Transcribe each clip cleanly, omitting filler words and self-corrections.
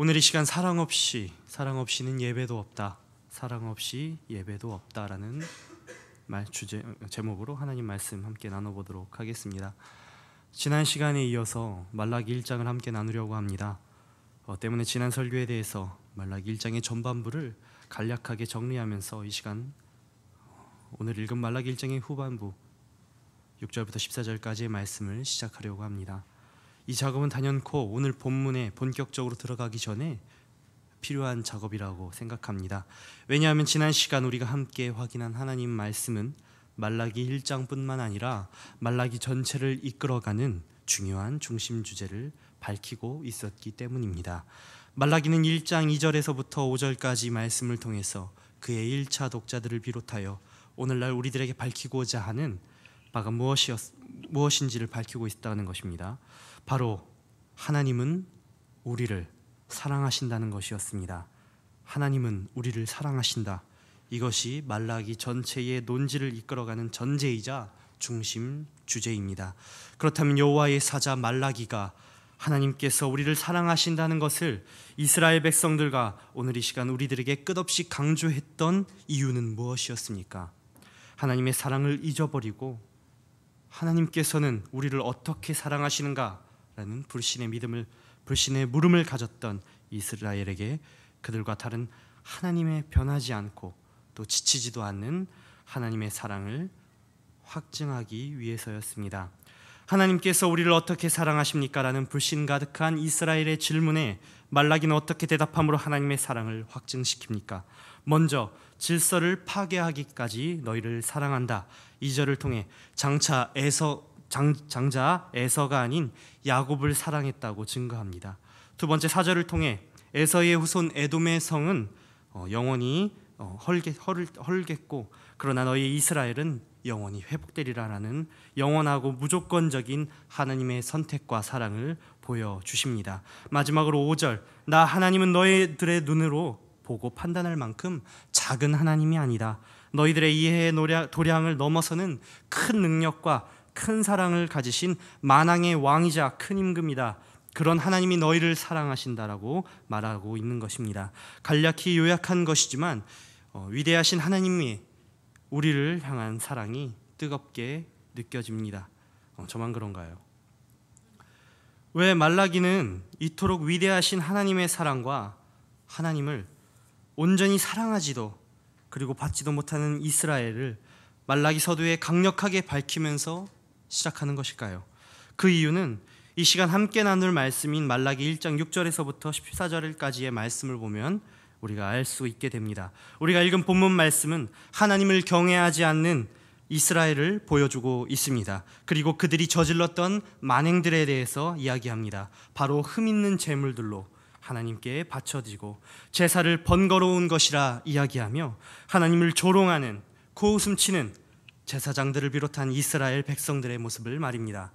오늘 이 시간 사랑 없이는 예배도 없다, 사랑 없이 예배도 없다라는 제목으로 하나님 말씀 함께 나눠보도록 하겠습니다. 지난 시간에 이어서 말라기 1장을 함께 나누려고 합니다. 때문에 지난 설교에 대해서 말라기 1장의 전반부를 간략하게 정리하면서 이 시간 오늘 읽은 말라기 1장의 후반부 6절부터 14절까지의 말씀을 시작하려고 합니다. 이 작업은 단연코 오늘 본문에 본격적으로 들어가기 전에 필요한 작업이라고 생각합니다. 왜냐하면 지난 시간 우리가 함께 확인한 하나님 말씀은 말라기 1장뿐만 아니라 말라기 전체를 이끌어가는 중요한 중심 주제를 밝히고 있었기 때문입니다. 말라기는 1장 2절에서부터 5절까지 말씀을 통해서 그의 1차 독자들을 비롯하여 오늘날 우리들에게 밝히고자 하는 바가 무엇인지를 밝히고 있다는 것입니다. 바로 하나님은 우리를 사랑하신다는 것이었습니다. 하나님은 우리를 사랑하신다. 이것이 말라기 전체의 논지를 이끌어가는 전제이자 중심 주제입니다. 그렇다면 여호와의 사자 말라기가 하나님께서 우리를 사랑하신다는 것을 이스라엘 백성들과 오늘 이 시간 우리들에게 끝없이 강조했던 이유는 무엇이었습니까? 하나님의 사랑을 잊어버리고 하나님께서는 우리를 어떻게 사랑하시는가라는 불신의 물음을 가졌던 이스라엘에게 그들과 다른 하나님의 변하지 않고 또 지치지도 않는 하나님의 사랑을 확증하기 위해서였습니다. 하나님께서 우리를 어떻게 사랑하십니까? 라는 불신 가득한 이스라엘의 질문에 말라기는 어떻게 대답함으로 하나님의 사랑을 확증시킵니까? 먼저 질서를 파괴하기까지 너희를 사랑한다. 2절을 통해 장자 에서가 아닌 야곱을 사랑했다고 증거합니다. 두 번째 4절을 통해 에서의 후손 에돔의 성은 영원히 헐겠고 그러나 너희 이스라엘은 영원히 회복되리라라는 영원하고 무조건적인 하나님의 선택과 사랑을 보여주십니다. 마지막으로 5절 나 하나님은 너희들의 눈으로 보고 판단할 만큼 작은 하나님이 아니다. 너희들의 이해의 도량을 넘어서는 큰 능력과 큰 사랑을 가지신 만왕의 왕이자 큰 임금이다. 그런 하나님이 너희를 사랑하신다라고 말하고 있는 것입니다. 간략히 요약한 것이지만 위대하신 하나님이 우리를 향한 사랑이 뜨겁게 느껴집니다. 저만 그런가요? 왜 말라기는 이토록 위대하신 하나님의 사랑과 하나님을 온전히 사랑하지도 그리고 받지도 못하는 이스라엘을 말라기 서두에 강력하게 밝히면서 시작하는 것일까요? 그 이유는 이 시간 함께 나눌 말씀인 말라기 1장 6절에서부터 14절까지의 말씀을 보면 우리가 알 수 있게 됩니다. 우리가 읽은 본문 말씀은 하나님을 경외하지 않는 이스라엘을 보여주고 있습니다. 그리고 그들이 저질렀던 만행들에 대해서 이야기합니다. 바로 흠 있는 제물들로 하나님께 바쳐지고 제사를 번거로운 것이라 이야기하며 하나님을 조롱하는 코웃음치는 제사장들을 비롯한 이스라엘 백성들의 모습을 말입니다.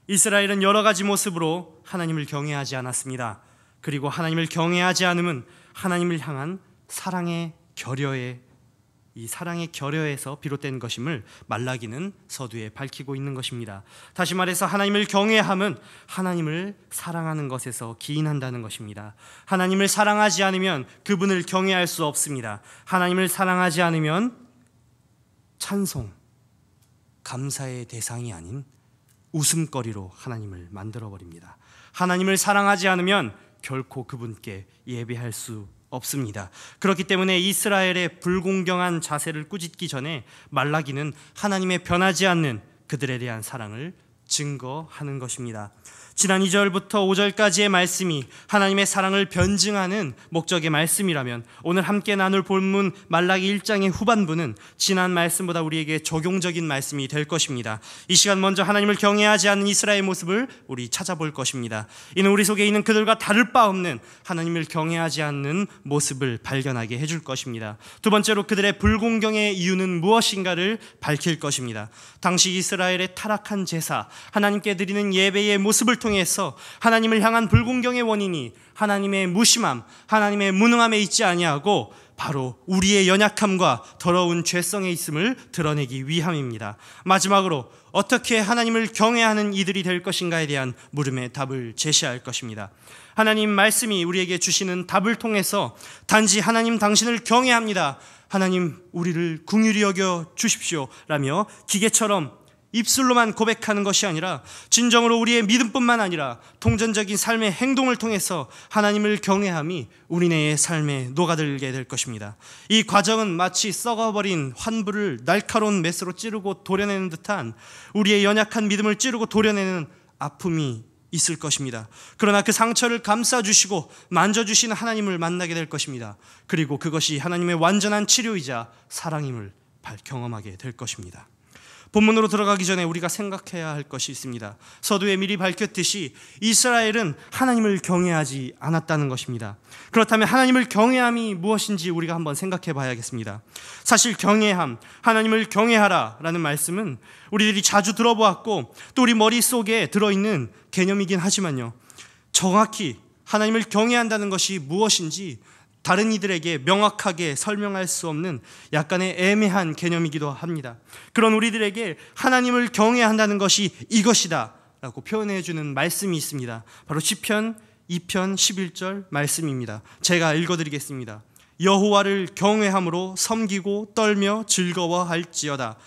이스라엘은 여러 가지 모습으로 하나님을 경외하지 않았습니다. 그리고 하나님을 경외하지 않음은 하나님을 향한 사랑의 결여에서 비롯된 것임을 말라기는 서두에 밝히고 있는 것입니다. 다시 말해서 하나님을 경외함은 하나님을 사랑하는 것에서 기인한다는 것입니다. 하나님을 사랑하지 않으면 그분을 경외할 수 없습니다. 하나님을 사랑하지 않으면 찬송, 감사의 대상이 아닌 웃음거리로 하나님을 만들어버립니다. 하나님을 사랑하지 않으면 결코 그분께 예배할 수 없습니다. 그렇기 때문에 이스라엘의 불공정한 자세를 꾸짖기 전에 말라기는 하나님의 변하지 않는 그들에 대한 사랑을 증거하는 것입니다. 지난 2절부터 5절까지의 말씀이 하나님의 사랑을 변증하는 목적의 말씀이라면 오늘 함께 나눌 본문 말라기 1장의 후반부는 지난 말씀보다 우리에게 적용적인 말씀이 될 것입니다. 이 시간 먼저 하나님을 경외하지 않는 이스라엘의 모습을 우리 찾아볼 것입니다. 이는 우리 속에 있는 그들과 다를 바 없는 하나님을 경외하지 않는 모습을 발견하게 해줄 것입니다. 두 번째로 그들의 불공경의 이유는 무엇인가를 밝힐 것입니다. 당시 이스라엘의 타락한 제사, 하나님께 드리는 예배의 모습을 통해서 하나님을 향한 불공경의 원인이 하나님의 무심함, 하나님의 무능함에 있지 아니하고 바로 우리의 연약함과 더러운 죄성에 있음을 드러내기 위함입니다. 마지막으로 어떻게 하나님을 경외하는 이들이 될 것인가에 대한 물음의 답을 제시할 것입니다. 하나님 말씀이 우리에게 주시는 답을 통해서 단지 하나님 당신을 경외합니다, 하나님 우리를 긍휼히 여겨 주십시오 라며 기계처럼 입술로만 고백하는 것이 아니라 진정으로 우리의 믿음뿐만 아니라 통전적인 삶의 행동을 통해서 하나님을 경외함이 우리네의 삶에 녹아들게 될 것입니다. 이 과정은 마치 썩어버린 환부를 날카로운 메스로 찌르고 도려내는 듯한 우리의 연약한 믿음을 찌르고 도려내는 아픔이 있을 것입니다. 그러나 그 상처를 감싸주시고 만져주시는 하나님을 만나게 될 것입니다. 그리고 그것이 하나님의 완전한 치료이자 사랑임을 경험하게 될 것입니다. 본문으로 들어가기 전에 우리가 생각해야 할 것이 있습니다. 서두에 미리 밝혔듯이 이스라엘은 하나님을 경외하지 않았다는 것입니다. 그렇다면 하나님을 경외함이 무엇인지 우리가 한번 생각해 봐야겠습니다. 사실 경외함, 하나님을 경외하라 라는 말씀은 우리들이 자주 들어보았고 또 우리 머릿속에 들어있는 개념이긴 하지만요, 정확히 하나님을 경외한다는 것이 무엇인지 다른 이들에게 명확하게 설명할 수 없는 약간의 애매한 개념이기도 합니다. 그런 우리들에게 하나님을 경외한다는 것이 이것이다 라고 표현해 주는 말씀이 있습니다. 바로 시편 2편 11절 말씀입니다. 제가 읽어드리겠습니다. 여호와를 경외함으로 섬기고 떨며 즐거워할지어다.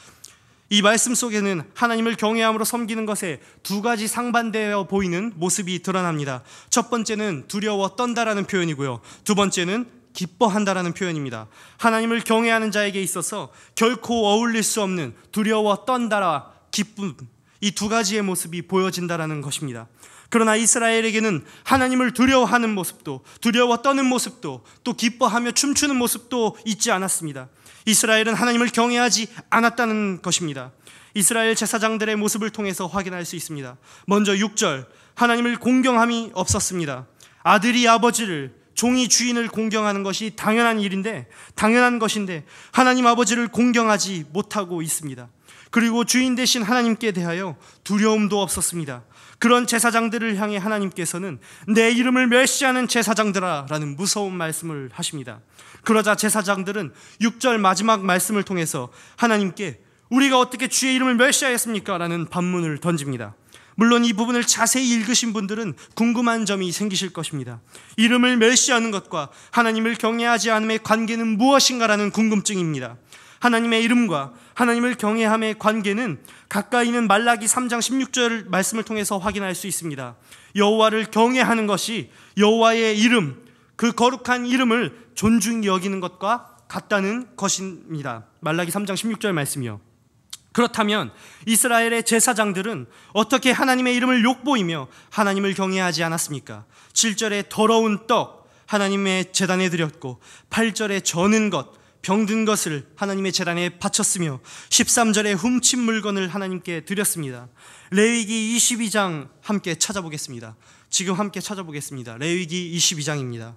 이 말씀 속에는 하나님을 경외함으로 섬기는 것에 두 가지 상반되어 보이는 모습이 드러납니다. 첫 번째는 두려워 떤다라는 표현이고요, 두 번째는 기뻐한다라는 표현입니다. 하나님을 경외하는 자에게 있어서 결코 어울릴 수 없는 두려워 떤다라 기쁨, 이 두 가지의 모습이 보여진다라는 것입니다. 그러나 이스라엘에게는 하나님을 두려워하는 모습도, 두려워 떠는 모습도, 또 기뻐하며 춤추는 모습도 있지 않았습니다. 이스라엘은 하나님을 경외하지 않았다는 것입니다. 이스라엘 제사장들의 모습을 통해서 확인할 수 있습니다. 먼저 6절, 하나님을 공경함이 없었습니다. 아들이 아버지를, 종이 주인을 공경하는 것이 당연한 것인데 하나님 아버지를 공경하지 못하고 있습니다. 그리고 주인 되신 하나님께 대하여 두려움도 없었습니다. 그런 제사장들을 향해 하나님께서는 내 이름을 멸시하는 제사장들아 라는 무서운 말씀을 하십니다. 그러자 제사장들은 6절 마지막 말씀을 통해서 하나님께 우리가 어떻게 주의 이름을 멸시하였습니까? 라는 반문을 던집니다. 물론 이 부분을 자세히 읽으신 분들은 궁금한 점이 생기실 것입니다. 이름을 멸시하는 것과 하나님을 경외하지 않음의 관계는 무엇인가라는 궁금증입니다. 하나님의 이름과 하나님을 경외함의 관계는 가까이는 말라기 3장 16절 말씀을 통해서 확인할 수 있습니다. 여호와를 경외하는 것이 여호와의 이름, 그 거룩한 이름을 존중히 여기는 것과 같다는 것입니다. 말라기 3장 16절 말씀이요. 그렇다면 이스라엘의 제사장들은 어떻게 하나님의 이름을 욕보이며 하나님을 경외하지 않았습니까? 7절에 더러운 떡 하나님의 제단에 드렸고 8절에 저는 것, 병든 것을 하나님의 제단에 바쳤으며 13절에 훔친 물건을 하나님께 드렸습니다. 레위기 22장 함께 찾아보겠습니다. 지금 함께 찾아보겠습니다. 레위기 22장입니다.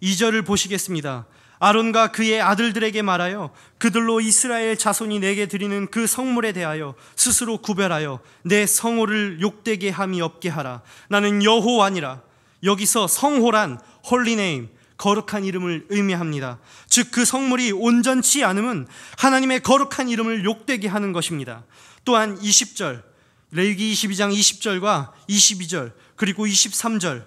2절을 보시겠습니다. 아론과 그의 아들들에게 말하여 그들로 이스라엘 자손이 내게 드리는 그 성물에 대하여 스스로 구별하여 내 성호를 욕되게 함이 없게 하라. 나는 여호와니라. 여기서 성호란 홀리네임, 거룩한 이름을 의미합니다. 즉 그 성물이 온전치 않음은 하나님의 거룩한 이름을 욕되게 하는 것입니다. 또한 20절, 레위기 22장 20절과 22절 그리고 23절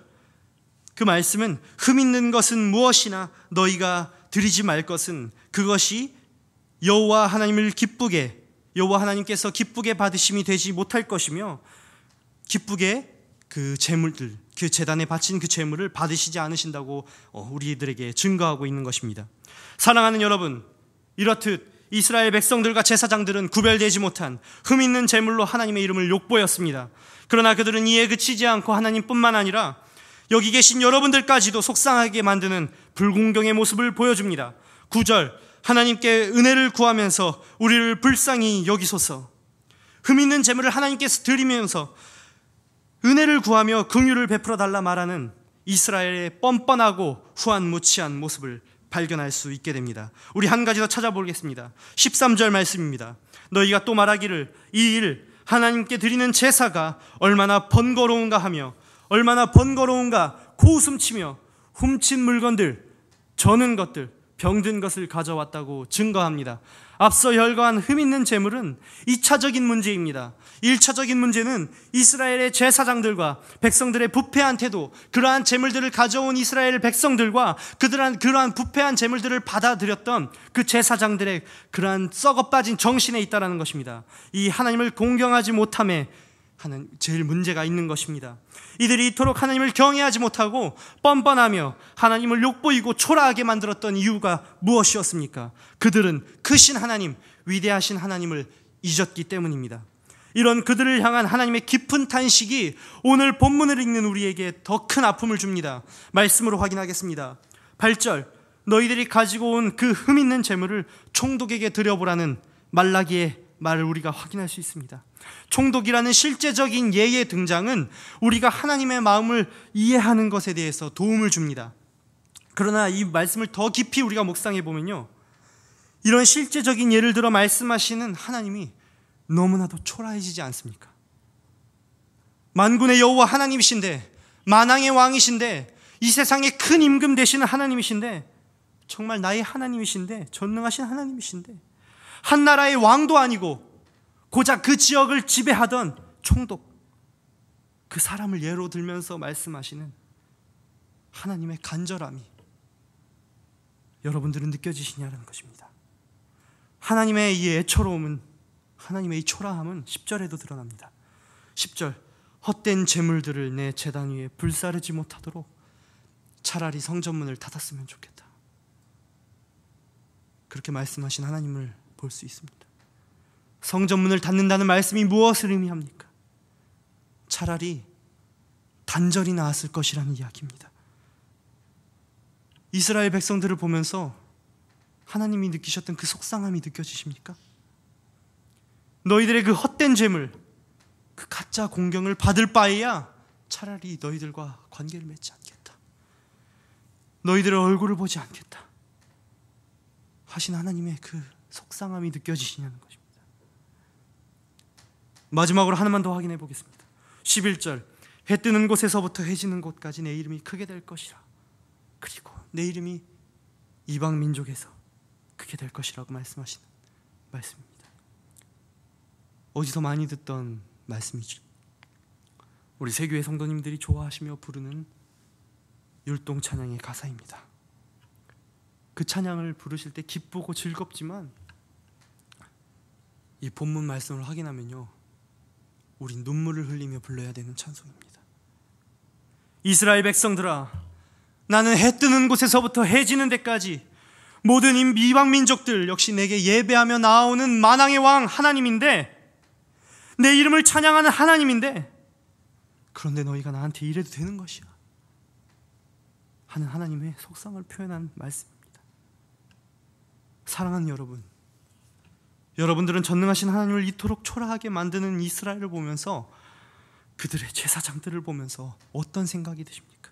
그 말씀은 흠 있는 것은 무엇이나 너희가 드리지 말 것은 그것이 여호와 하나님께서 기쁘게 받으심이 되지 못할 것이며 기쁘게 그 제물들, 그 제단에 바친 그 제물을 받으시지 않으신다고 우리들에게 증거하고 있는 것입니다. 사랑하는 여러분, 이렇듯 이스라엘 백성들과 제사장들은 구별되지 못한 흠 있는 제물로 하나님의 이름을 욕보였습니다. 그러나 그들은 이에 그치지 않고 하나님뿐만 아니라 여기 계신 여러분들까지도 속상하게 만드는 불공경의 모습을 보여줍니다. 9절, 하나님께 은혜를 구하면서 우리를 불쌍히 여기소서. 흠 있는 제물을 하나님께서 드리면서 은혜를 구하며 긍휼을 베풀어 달라 말하는 이스라엘의 뻔뻔하고 후안무치한 모습을 발견할 수 있게 됩니다. 우리 한 가지 더 찾아보겠습니다. 13절 말씀입니다. 너희가 또 말하기를 이 일 하나님께 드리는 제사가 얼마나 번거로운가 하며 얼마나 번거로운가 고웃음치며 훔친 물건들, 저는 것들, 병든 것을 가져왔다고 증거합니다. 앞서 열거한 흠있는 제물은 2차적인 문제입니다. 1차적인 문제는 이스라엘의 제사장들과 백성들의 부패한 태도, 그러한 제물들을 가져온 이스라엘 백성들과 그러한 부패한 제물들을 받아들였던 그 제사장들의 그러한 썩어빠진 정신에 있다는 것입니다. 이 하나님을 공경하지 못함에 하는 제일 문제가 있는 것입니다. 이들이 이토록 하나님을 경외하지 못하고 뻔뻔하며 하나님을 욕보이고 초라하게 만들었던 이유가 무엇이었습니까? 그들은 크신 하나님, 위대하신 하나님을 잊었기 때문입니다. 이런 그들을 향한 하나님의 깊은 탄식이 오늘 본문을 읽는 우리에게 더 큰 아픔을 줍니다. 말씀으로 확인하겠습니다. 8절, 너희들이 가지고 온 그 흠있는 재물을 총독에게 드려보라는 말라기의 말을 우리가 확인할 수 있습니다. 총독이라는 실제적인 예의 등장은 우리가 하나님의 마음을 이해하는 것에 대해서 도움을 줍니다. 그러나 이 말씀을 더 깊이 우리가 묵상해 보면요, 이런 실제적인 예를 들어 말씀하시는 하나님이 너무나도 초라해지지 않습니까? 만군의 여호와 하나님이신데, 만왕의 왕이신데, 이 세상에 큰 임금 되시는 하나님이신데, 정말 나의 하나님이신데, 전능하신 하나님이신데, 한 나라의 왕도 아니고 고작 그 지역을 지배하던 총독, 그 사람을 예로 들면서 말씀하시는 하나님의 간절함이 여러분들은 느껴지시냐는 것입니다. 하나님의 이 애처로움은, 하나님의 이 초라함은 10절에도 드러납니다. 10절, 헛된 재물들을 내 제단 위에 불사르지 못하도록 차라리 성전문을 닫았으면 좋겠다. 그렇게 말씀하신 하나님을 볼 수 있습니다. 성전문을 닫는다는 말씀이 무엇을 의미합니까? 차라리 단절이 나았을 것이라는 이야기입니다. 이스라엘 백성들을 보면서 하나님이 느끼셨던 그 속상함이 느껴지십니까? 너희들의 그 헛된 재물, 그 가짜 공경을 받을 바에야 차라리 너희들과 관계를 맺지 않겠다, 너희들의 얼굴을 보지 않겠다 하신 하나님의 그 속상함이 느껴지시냐는 것입니다. 마지막으로 하나만 더 확인해 보겠습니다. 11절, 해 뜨는 곳에서부터 해 지는 곳까지 내 이름이 크게 될 것이라. 그리고 내 이름이 이방 민족에서 크게 될 것이라고 말씀하시는 말씀입니다. 어디서 많이 듣던 말씀이죠. 우리 세교회 성도님들이 좋아하시며 부르는 율동 찬양의 가사입니다. 그 찬양을 부르실 때 기쁘고 즐겁지만 이 본문 말씀을 확인하면요, 우린 눈물을 흘리며 불러야 되는 찬송입니다. 이스라엘 백성들아, 나는 해 뜨는 곳에서부터 해 지는 데까지 모든 이방 민족들 역시 내게 예배하며 나아오는 만왕의 왕 하나님인데, 내 이름을 찬양하는 하나님인데, 그런데 너희가 나한테 이래도 되는 것이야 하는 하나님의 속상을 표현한 말씀입니다. 사랑하는 여러분, 여러분들은 전능하신 하나님을 이토록 초라하게 만드는 이스라엘을 보면서, 그들의 제사장들을 보면서 어떤 생각이 드십니까?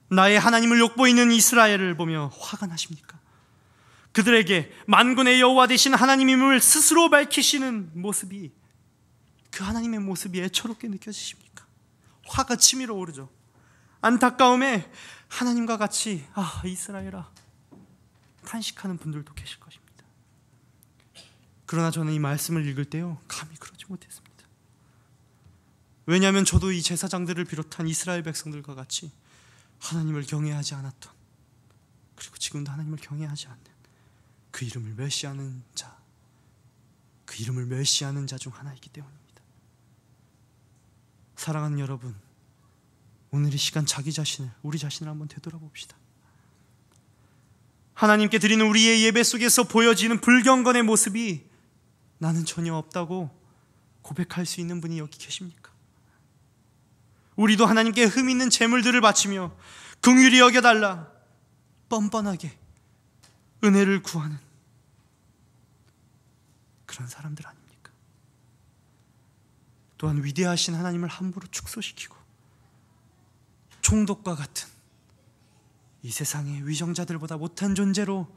나의 하나님을 욕보이는 이스라엘을 보며 화가 나십니까? 그들에게 만군의 여호와 되신 하나님임을 스스로 밝히시는 모습이, 그 하나님의 모습이 애처롭게 느껴지십니까? 화가 치밀어 오르죠. 안타까움에 하나님과 같이 이스라엘아 탄식하는 분들도 계실 것입니다. 그러나 저는 이 말씀을 읽을 때요, 감히 그러지 못했습니다. 왜냐하면 저도 이 제사장들을 비롯한 이스라엘 백성들과 같이 하나님을 경외하지 않았던, 그리고 지금도 하나님을 경외하지 않는 그 이름을 멸시하는 자, 그 이름을 멸시하는 자 중 하나이기 때문입니다. 사랑하는 여러분, 오늘 이 시간 우리 자신을 한번 되돌아봅시다. 하나님께 드리는 우리의 예배 속에서 보여지는 불경건의 모습이 나는 전혀 없다고 고백할 수 있는 분이 여기 계십니까? 우리도 하나님께 흠 있는 제물들을 바치며 긍휼히 여겨달라 뻔뻔하게 은혜를 구하는 그런 사람들 아닙니까? 또한 위대하신 하나님을 함부로 축소시키고 총독과 같은 이 세상의 위정자들보다 못한 존재로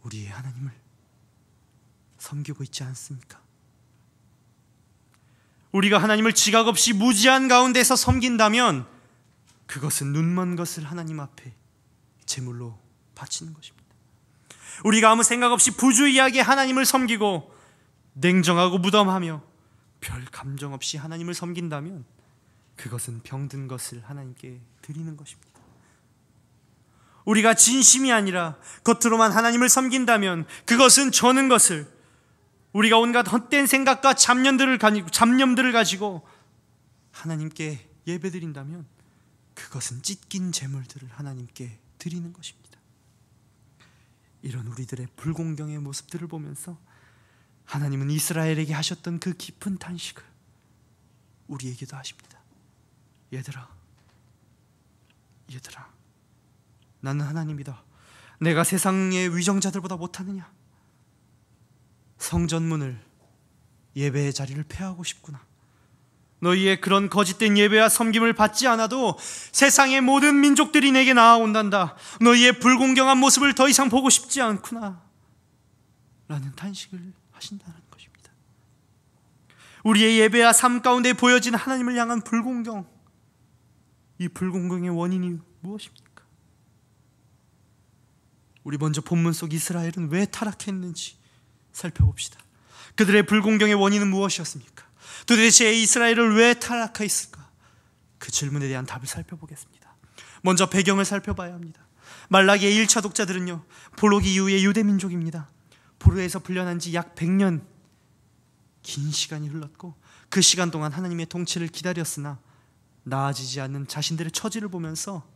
우리의 하나님을 섬기고 있지 않습니까? 우리가 하나님을 지각 없이 무지한 가운데서 섬긴다면 그것은 눈먼 것을 하나님 앞에 제물로 바치는 것입니다. 우리가 아무 생각 없이 부주의하게 하나님을 섬기고 냉정하고 무덤하며 별 감정 없이 하나님을 섬긴다면 그것은 병든 것을 하나님께 드리는 것입니다. 우리가 진심이 아니라 겉으로만 하나님을 섬긴다면 그것은 저는 것을, 우리가 온갖 헛된 생각과 잡념들을 가지고 하나님께 예배드린다면 그것은 찢긴 제물들을 하나님께 드리는 것입니다. 이런 우리들의 불공경의 모습들을 보면서 하나님은 이스라엘에게 하셨던 그 깊은 탄식을 우리에게도 하십니다. 얘들아, 나는 하나님이다. 내가 세상의 위정자들보다 못하느냐? 성전문을, 예배의 자리를 폐하고 싶구나. 너희의 그런 거짓된 예배와 섬김을 받지 않아도 세상의 모든 민족들이 내게 나아온단다. 너희의 불공경한 모습을 더 이상 보고 싶지 않구나 라는 탄식을 하신다는 것입니다. 우리의 예배와 삶 가운데 보여진 하나님을 향한 불공경, 이 불공경의 원인이 무엇입니까? 우리 먼저 본문 속 이스라엘은 왜 타락했는지 살펴봅시다. 그들의 불공경의 원인은 무엇이었습니까? 도대체 이스라엘을 왜 타락했을까? 그 질문에 대한 답을 살펴보겠습니다. 먼저 배경을 살펴봐야 합니다. 말라기의 1차 독자들은요, 포로기 이후의 유대 민족입니다. 포로에서 풀려난 지 약 100년 긴 시간이 흘렀고 그 시간 동안 하나님의 통치를 기다렸으나 나아지지 않는 자신들의 처지를 보면서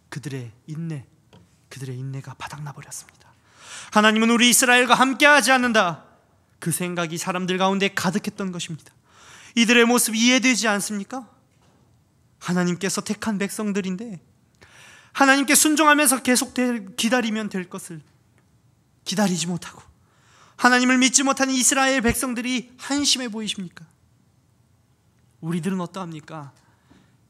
그들의 인내가 바닥나 버렸습니다. 하나님은 우리 이스라엘과 함께하지 않는다, 그 생각이 사람들 가운데 가득했던 것입니다. 이들의 모습이 이해되지 않습니까? 하나님께서 택한 백성들인데 하나님께 순종하면서 계속 기다리면 될 것을 기다리지 못하고 하나님을 믿지 못하는 이스라엘 백성들이 한심해 보이십니까? 우리들은 어떠합니까?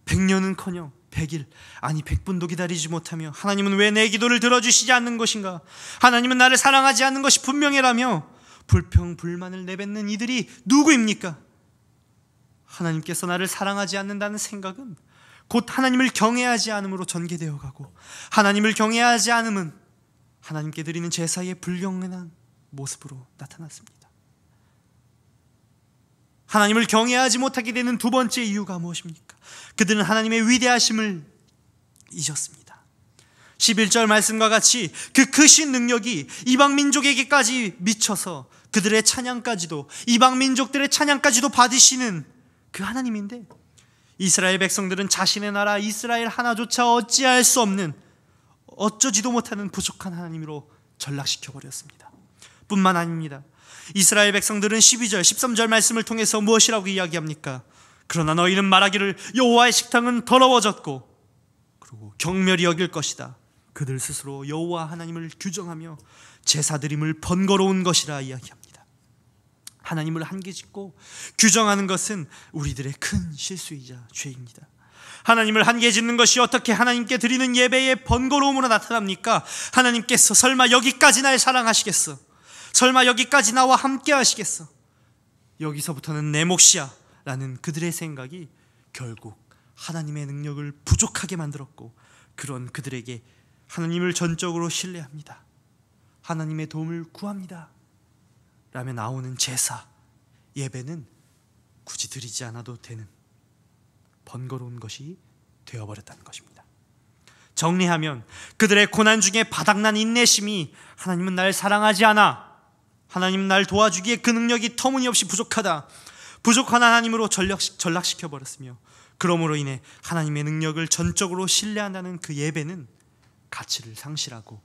100년은커녕 100일, 아니 100분도 기다리지 못하며 하나님은 왜 내 기도를 들어주시지 않는 것인가? 하나님은 나를 사랑하지 않는 것이 분명해라며 불평, 불만을 내뱉는 이들이 누구입니까? 하나님께서 나를 사랑하지 않는다는 생각은 곧 하나님을 경외하지 않음으로 전개되어 가고, 하나님을 경외하지 않음은 하나님께 드리는 제사의 불경건한 모습으로 나타났습니다. 하나님을 경외하지 못하게 되는 두 번째 이유가 무엇입니까? 그들은 하나님의 위대하심을 잊었습니다. 11절 말씀과 같이 그 크신 능력이 이방 민족에게까지 미쳐서 그들의 찬양까지도, 이방 민족들의 찬양까지도 받으시는 그 하나님인데, 이스라엘 백성들은 자신의 나라 이스라엘 하나조차 어찌할 수 없는, 어쩌지도 못하는 부족한 하나님으로 전락시켜 버렸습니다. 뿐만 아닙니다. 이스라엘 백성들은 12절, 13절 말씀을 통해서 무엇이라고 이야기합니까? 그러나 너희는 말하기를 여호와의 식탁은 더러워졌고 그리고 경멸히 여길 것이다. 그들 스스로 여호와 하나님을 규정하며 제사드림을 번거로운 것이라 이야기합니다. 하나님을 한계짓고 규정하는 것은 우리들의 큰 실수이자 죄입니다. 하나님을 한계짓는 것이 어떻게 하나님께 드리는 예배의 번거로움으로 나타납니까? 하나님께서 설마 여기까지 날 사랑하시겠어? 설마 여기까지 나와 함께 하시겠어? 여기서부터는 내 몫이야 라는 그들의 생각이 결국 하나님의 능력을 부족하게 만들었고, 그런 그들에게 하나님을 전적으로 신뢰합니다, 하나님의 도움을 구합니다 라며 나오는 제사, 예배는 굳이 드리지 않아도 되는 번거로운 것이 되어버렸다는 것입니다. 정리하면 그들의 고난 중에 바닥난 인내심이 하나님은 날 사랑하지 않아, 하나님은 날 도와주기에 그 능력이 터무니없이 부족하다, 부족한 하나님으로 전락시켜 버렸으며, 그러므로 인해 하나님의 능력을 전적으로 신뢰한다는 그 예배는 가치를 상실하고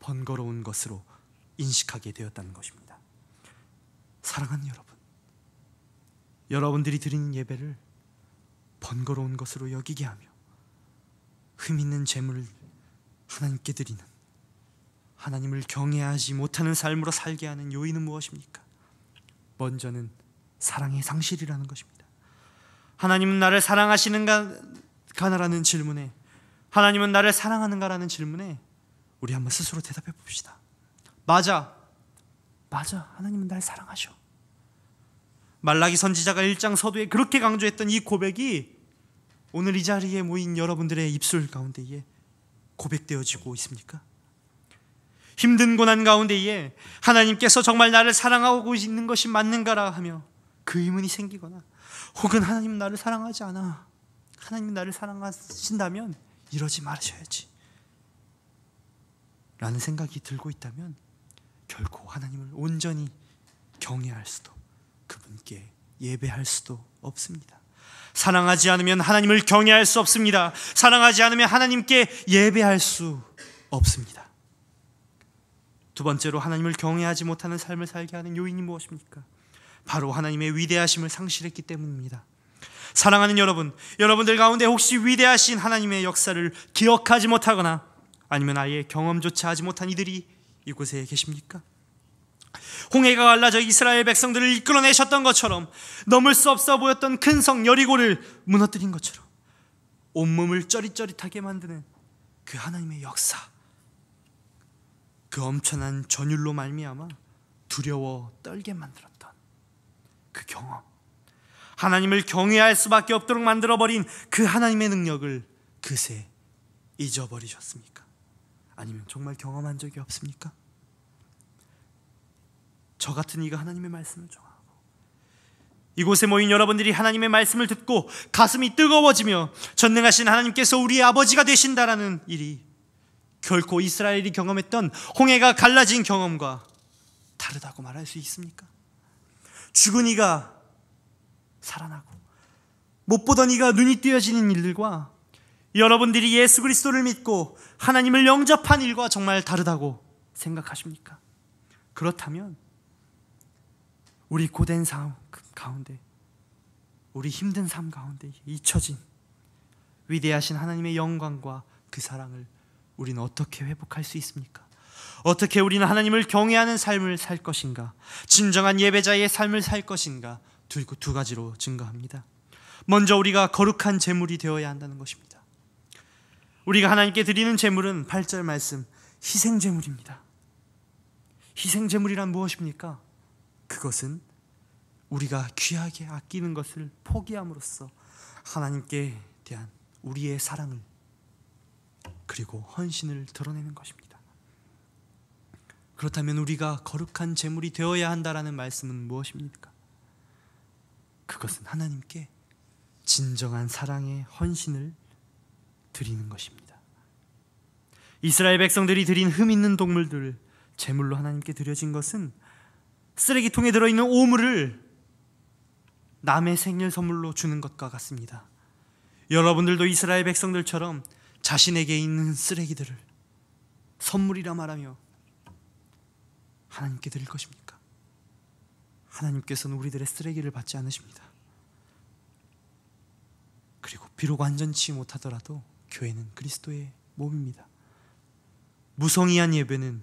번거로운 것으로 인식하게 되었다는 것입니다. 사랑하는 여러분, 여러분들이 드리는 예배를 번거로운 것으로 여기게 하며 흠 있는 재물을 하나님께 드리는, 하나님을 경외하지 못하는 삶으로 살게 하는 요인은 무엇입니까? 먼저는 사랑의 상실이라는 것입니다. 하나님은 나를 사랑하시는가라는 질문에, 하나님은 나를 사랑하는가라는 질문에 우리 한번 스스로 대답해 봅시다. 맞아, 하나님은 날 사랑하셔. 말라기 선지자가 1장 서두에 그렇게 강조했던 이 고백이 오늘 이 자리에 모인 여러분들의 입술 가운데에 고백되어지고 있습니까? 힘든 고난 가운데에 하나님께서 정말 나를 사랑하고 있는 것이 맞는가라 하며 그 의문이 생기거나, 혹은 하나님 나를 사랑하지 않아, 하나님 나를 사랑하신다면 이러지 말으셔야지 라는 생각이 들고 있다면 결코 하나님을 온전히 경외할 수도, 그분께 예배할 수도 없습니다. 사랑하지 않으면 하나님을 경외할 수 없습니다. 사랑하지 않으면 하나님께 예배할 수 없습니다. 두 번째로 하나님을 경외하지 못하는 삶을 살게 하는 요인이 무엇입니까? 바로 하나님의 위대하심을 상실했기 때문입니다. 사랑하는 여러분, 여러분들 가운데 혹시 위대하신 하나님의 역사를 기억하지 못하거나 아니면 아예 경험조차 하지 못한 이들이 이곳에 계십니까? 홍해가 갈라져 이스라엘 백성들을 이끌어내셨던 것처럼, 넘을 수 없어 보였던 큰 성 여리고를 무너뜨린 것처럼 온몸을 쩌릿쩌릿하게 만드는 그 하나님의 역사, 그 엄청난 전율로 말미암아 두려워 떨게 만들었던 그 경험, 하나님을 경외할 수밖에 없도록 만들어버린 그 하나님의 능력을 그새 잊어버리셨습니까? 아니면 정말 경험한 적이 없습니까? 저 같은 이가 하나님의 말씀을 정하고 이곳에 모인 여러분들이 하나님의 말씀을 듣고 가슴이 뜨거워지며 전능하신 하나님께서 우리의 아버지가 되신다라는 일이 결코 이스라엘이 경험했던 홍해가 갈라진 경험과 다르다고 말할 수 있습니까? 죽은 이가 살아나고 못 보던 이가 눈이 뜨여지는 일들과 여러분들이 예수 그리스도를 믿고 하나님을 영접한 일과 정말 다르다고 생각하십니까? 그렇다면 우리 고된 삶 가운데, 우리 힘든 삶 가운데 잊혀진 위대하신 하나님의 영광과 그 사랑을 우리는 어떻게 회복할 수 있습니까? 어떻게 우리는 하나님을 경외하는 삶을 살 것인가, 진정한 예배자의 삶을 살 것인가, 두 가지로 증거합니다. 먼저 우리가 거룩한 제물이 되어야 한다는 것입니다. 우리가 하나님께 드리는 제물은 8절 말씀 희생제물입니다. 희생제물이란 무엇입니까? 그것은 우리가 귀하게 아끼는 것을 포기함으로써 하나님께 대한 우리의 사랑을 그리고 헌신을 드러내는 것입니다. 그렇다면 우리가 거룩한 제물이 되어야 한다라는 말씀은 무엇입니까? 그것은 하나님께 진정한 사랑의 헌신을 드리는 것입니다. 이스라엘 백성들이 드린 흠 있는 동물들을 제물로 하나님께 드려진 것은 쓰레기통에 들어있는 오물을 남의 생일 선물로 주는 것과 같습니다. 여러분들도 이스라엘 백성들처럼 자신에게 있는 쓰레기들을 선물이라 말하며 하나님께 드릴 것입니까? 하나님께서는 우리들의 쓰레기를 받지 않으십니다. 그리고 비록 완전치 못하더라도 교회는 그리스도의 몸입니다. 무성의한 예배는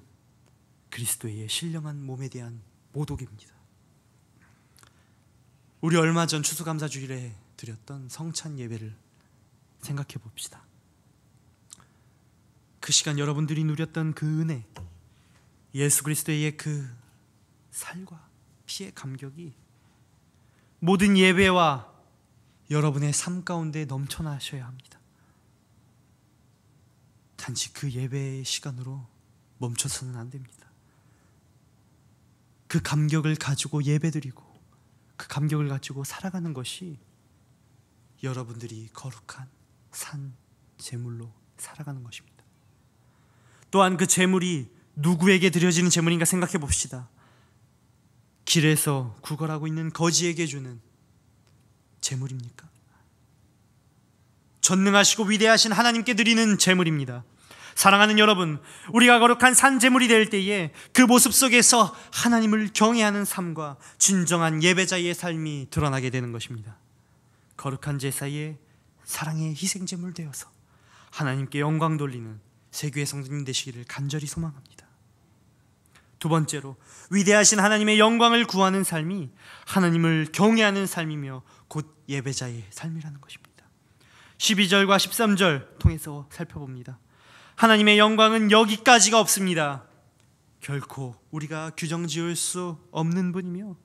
그리스도의 신령한 몸에 대한 모독입니다. 우리 얼마 전 추수감사주일에 드렸던 성찬 예배를 생각해 봅시다. 그 시간 여러분들이 누렸던 그 은혜, 예수 그리스도의 그 살과 피의 감격이 모든 예배와 여러분의 삶 가운데 넘쳐나셔야 합니다. 단지 그 예배의 시간으로 멈춰서는 안 됩니다. 그 감격을 가지고 예배드리고 그 감격을 가지고 살아가는 것이 여러분들이 거룩한 산 제물로 살아가는 것입니다. 또한 그 제물이 누구에게 드려지는 제물인가 생각해 봅시다. 길에서 구걸하고 있는 거지에게 주는 제물입니까? 전능하시고 위대하신 하나님께 드리는 제물입니다. 사랑하는 여러분, 우리가 거룩한 산 제물이 될 때에 그 모습 속에서 하나님을 경외하는 삶과 진정한 예배자의 삶이 드러나게 되는 것입니다. 거룩한 제사에 사랑의 희생 제물 되어서 하나님께 영광 돌리는 세교의 성도님 되시기를 간절히 소망합니다. 두 번째로, 위대하신 하나님의 영광을 구하는 삶이 하나님을 경외하는 삶이며 곧 예배자의 삶이라는 것입니다. 12절과 13절 통해서 살펴봅니다. 하나님의 영광은 여기까지가 없습니다. 결코 우리가 규정 지을 수 없는 분이며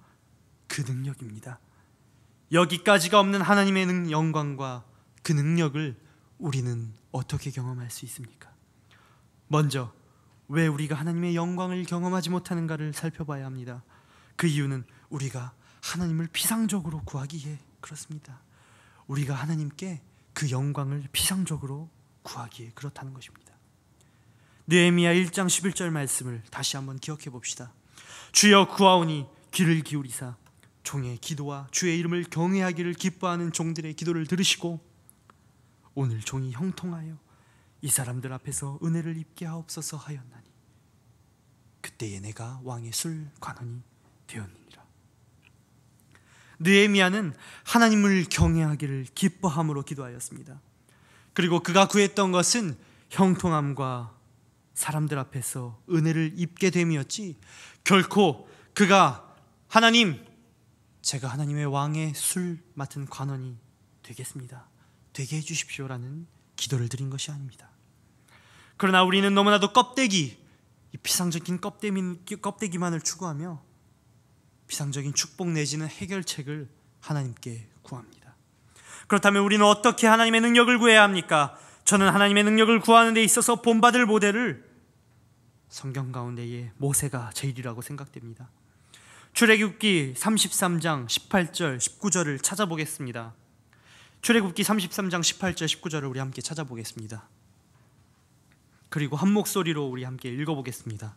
그 능력입니다. 여기까지가 없는 하나님의 영광과 그 능력을 우리는 어떻게 경험할 수 있습니까? 먼저 왜 우리가 하나님의 영광을 경험하지 못하는가를 살펴봐야 합니다. 그 이유는 우리가 하나님을 피상적으로 구하기에 그렇습니다. 우리가 하나님께 그 영광을 피상적으로 구하기에 그렇다는 것입니다. 느헤미야 1장 11절 말씀을 다시 한번 기억해 봅시다. 주여 구하오니 귀를 기울이사 종의 기도와 주의 이름을 경외하기를 기뻐하는 종들의 기도를 들으시고 오늘 종이 형통하여 이 사람들 앞에서 은혜를 입게 하옵소서 하였나니 그때에 내가 왕의 술 관원이 되었느니라. 느헤미야는 하나님을 경외하기를 기뻐함으로 기도하였습니다. 그리고 그가 구했던 것은 형통함과 사람들 앞에서 은혜를 입게 됨이었지, 결코 그가 하나님, 제가 하나님의 왕의 술 맡은 관원이 되겠습니다, 되게 해주십시오라는 기도를 드린 것이 아닙니다. 그러나 우리는 너무나도 껍데기, 이 피상적인 껍데기만을 추구하며 피상적인 축복 내지는 해결책을 하나님께 구합니다. 그렇다면 우리는 어떻게 하나님의 능력을 구해야 합니까? 저는 하나님의 능력을 구하는 데 있어서 본받을 모델을 성경 가운데에 모세가 제일이라고 생각됩니다. 출애굽기 33장 18절 19절을 찾아보겠습니다. 출애굽기 33장 18절 19절을 우리 함께 찾아보겠습니다. 그리고 한 목소리로 우리 함께 읽어보겠습니다.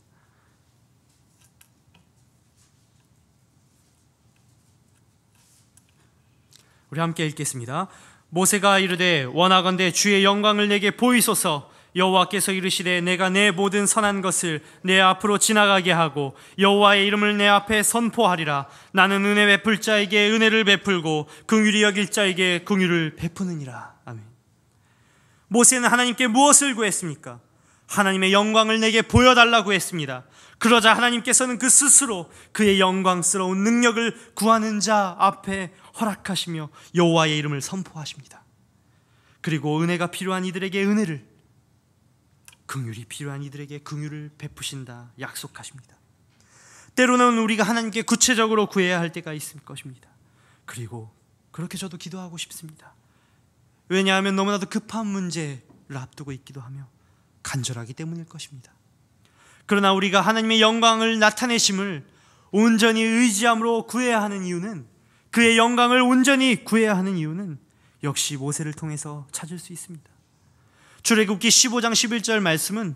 우리 함께 읽겠습니다. 모세가 이르되 원하건대 주의 영광을 내게 보이소서. 여호와께서 이르시되 내가 내 모든 선한 것을 내 앞으로 지나가게 하고 여호와의 이름을 내 앞에 선포하리라. 나는 은혜 베풀 자에게 은혜를 베풀고 긍휼히 여길 자에게 긍휼을 베푸느니라. 아멘. 모세는 하나님께 무엇을 구했습니까? 하나님의 영광을 내게 보여달라고 했습니다. 그러자 하나님께서는 그 스스로 그의 영광스러운 능력을 구하는 자 앞에 허락하시며 여호와의 이름을 선포하십니다. 그리고 은혜가 필요한 이들에게 은혜를, 긍휼이 필요한 이들에게 긍휼을 베푸신다 약속하십니다. 때로는 우리가 하나님께 구체적으로 구해야 할 때가 있을 것입니다. 그리고 그렇게 저도 기도하고 싶습니다. 왜냐하면 너무나도 급한 문제를 앞두고 있기도 하며 간절하기 때문일 것입니다. 그러나 우리가 하나님의 영광을 나타내심을 온전히 의지함으로 구해야 하는 이유는, 그의 영광을 온전히 구해야 하는 이유는 역시 모세를 통해서 찾을 수 있습니다. 출애굽기 15장 11절 말씀은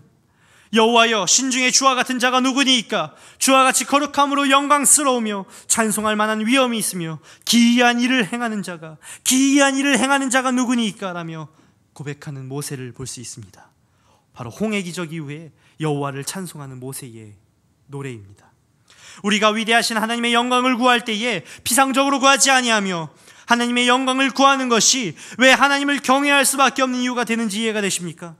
여호와여 신중에 주와 같은 자가 누구니이까? 주와 같이 거룩함으로 영광스러우며 찬송할 만한 위엄이 있으며 기이한 일을 행하는 자가 누구니이까? 라며 고백하는 모세를 볼 수 있습니다. 바로 홍해 기적 이후에 여호와를 찬송하는 모세의 노래입니다. 우리가 위대하신 하나님의 영광을 구할 때에 피상적으로 구하지 아니하며 하나님의 영광을 구하는 것이 왜 하나님을 경외할 수밖에 없는 이유가 되는지 이해가 되십니까?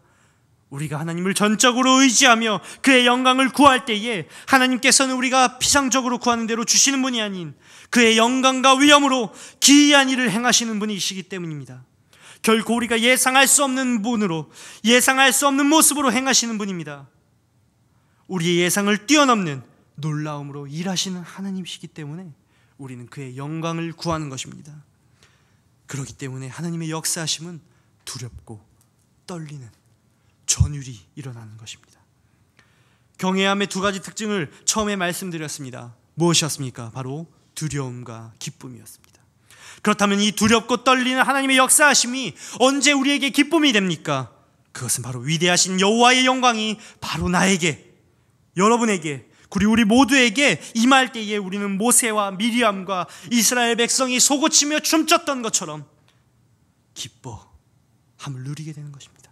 우리가 하나님을 전적으로 의지하며 그의 영광을 구할 때에 하나님께서는 우리가 피상적으로 구하는 대로 주시는 분이 아닌 그의 영광과 위엄으로 기이한 일을 행하시는 분이시기 때문입니다. 결코 우리가 예상할 수 없는 분으로, 예상할 수 없는 모습으로 행하시는 분입니다. 우리의 예상을 뛰어넘는 놀라움으로 일하시는 하나님이시기 때문에 우리는 그의 영광을 구하는 것입니다. 그렇기 때문에 하나님의 역사하심은 두렵고 떨리는 전율이 일어나는 것입니다. 경외함의 두 가지 특징을 처음에 말씀드렸습니다. 무엇이었습니까? 바로 두려움과 기쁨이었습니다. 그렇다면 이 두렵고 떨리는 하나님의 역사하심이 언제 우리에게 기쁨이 됩니까? 그것은 바로 위대하신 여호와의 영광이 바로 나에게, 여러분에게, 그리고 우리 모두에게 임할 때에 우리는 모세와 미리암과 이스라엘 백성이 소고치며 춤췄던 것처럼 기뻐함을 누리게 되는 것입니다.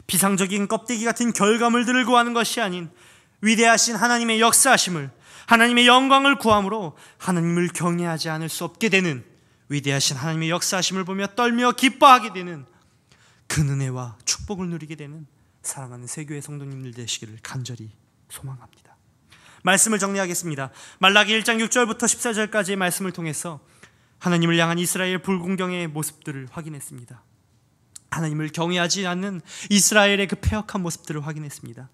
비상적인 껍데기 같은 결과물들을 구하는 것이 아닌 위대하신 하나님의 역사하심을, 하나님의 영광을 구함으로 하나님을 경외하지 않을 수 없게 되는, 위대하신 하나님의 역사하심을 보며 떨며 기뻐하게 되는 그 은혜와 축복을 누리게 되는 사랑하는 세교회 성도님들 되시기를 간절히 소망합니다. 말씀을 정리하겠습니다. 말라기 1장 6절부터 14절까지의 말씀을 통해서 하나님을 향한 이스라엘 불공경의 모습들을 확인했습니다. 하나님을 경외하지 않는 이스라엘의 그 패역한 모습들을 확인했습니다.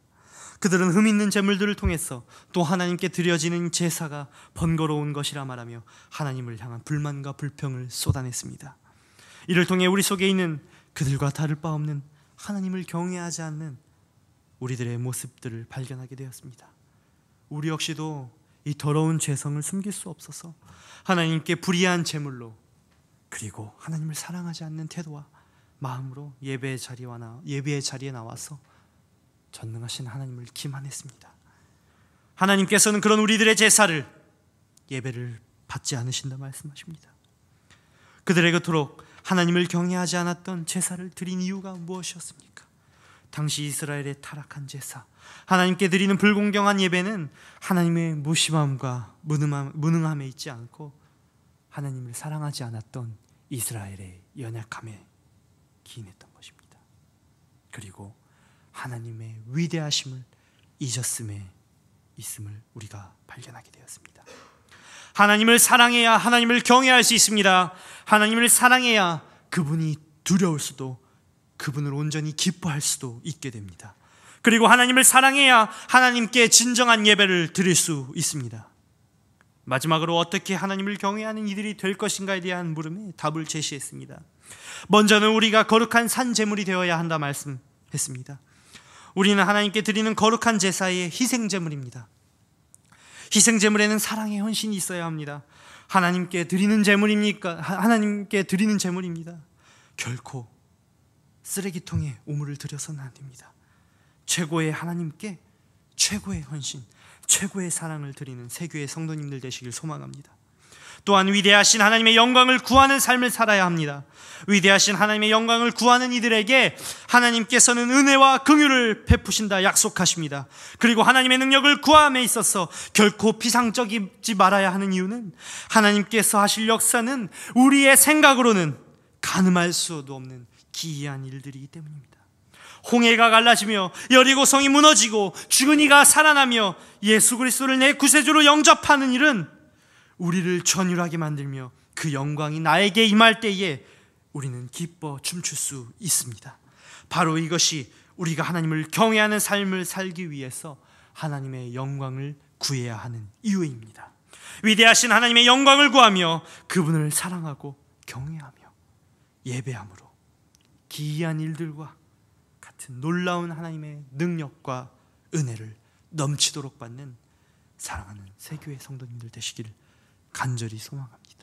그들은 흠 있는 제물들을 통해서 또 하나님께 드려지는 제사가 번거로운 것이라 말하며 하나님을 향한 불만과 불평을 쏟아냈습니다. 이를 통해 우리 속에 있는 그들과 다를 바 없는 하나님을 경외하지 않는 우리들의 모습들을 발견하게 되었습니다. 우리 역시도 이 더러운 죄성을 숨길 수 없어서 하나님께 불의한 제물로, 그리고 하나님을 사랑하지 않는 태도와 마음으로 예배의 자리에 나와서 전능하신 하나님을 기만했습니다. 하나님께서는 그런 우리들의 제사를, 예배를 받지 않으신다 말씀하십니다. 그들의 그토록 하나님을 경외하지 않았던 제사를 드린 이유가 무엇이었습니까? 당시 이스라엘의 타락한 제사, 하나님께 드리는 불공정한 예배는 하나님의 무심함과 무능함에 있지 않고 하나님을 사랑하지 않았던 이스라엘의 연약함에 기인했던 것입니다. 그리고 하나님의 위대하심을 잊었음에 있음을 우리가 발견하게 되었습니다. 하나님을 사랑해야 하나님을 경외할 수 있습니다. 하나님을 사랑해야 그분이 두려울 수도, 그분을 온전히 기뻐할 수도 있게 됩니다. 그리고 하나님을 사랑해야 하나님께 진정한 예배를 드릴 수 있습니다. 마지막으로 어떻게 하나님을 경외하는 이들이 될 것인가에 대한 물음에 답을 제시했습니다. 먼저는 우리가 거룩한 산제물이 되어야 한다 말씀했습니다. 우리는 하나님께 드리는 거룩한 제사의 희생제물입니다. 희생제물에는 사랑의 헌신이 있어야 합니다. 하나님께 드리는 제물입니까? 하나님께 드리는 제물입니다. 결코 쓰레기통에 오물을 들여서는 안 됩니다. 최고의 하나님께 최고의 헌신, 최고의 사랑을 드리는 세교의 성도님들 되시길 소망합니다. 또한 위대하신 하나님의 영광을 구하는 삶을 살아야 합니다. 위대하신 하나님의 영광을 구하는 이들에게 하나님께서는 은혜와 긍휼을 베푸신다 약속하십니다. 그리고 하나님의 능력을 구함에 있어서 결코 비상적이지 말아야 하는 이유는 하나님께서 하실 역사는 우리의 생각으로는 가늠할 수도 없는 기이한 일들이기 때문입니다. 홍해가 갈라지며 여리고성이 무너지고 죽은 이가 살아나며 예수 그리스도를 내 구세주로 영접하는 일은 우리를 전율하게 만들며 그 영광이 나에게 임할 때에 우리는 기뻐 춤출 수 있습니다. 바로 이것이 우리가 하나님을 경외하는 삶을 살기 위해서 하나님의 영광을 구해야 하는 이유입니다. 위대하신 하나님의 영광을 구하며 그분을 사랑하고 경외하며 예배함으로 기이한 일들과 같은 놀라운 하나님의 능력과 은혜를 넘치도록 받는 사랑하는 세교의 성도님들 되시기를 간절히 소망합니다.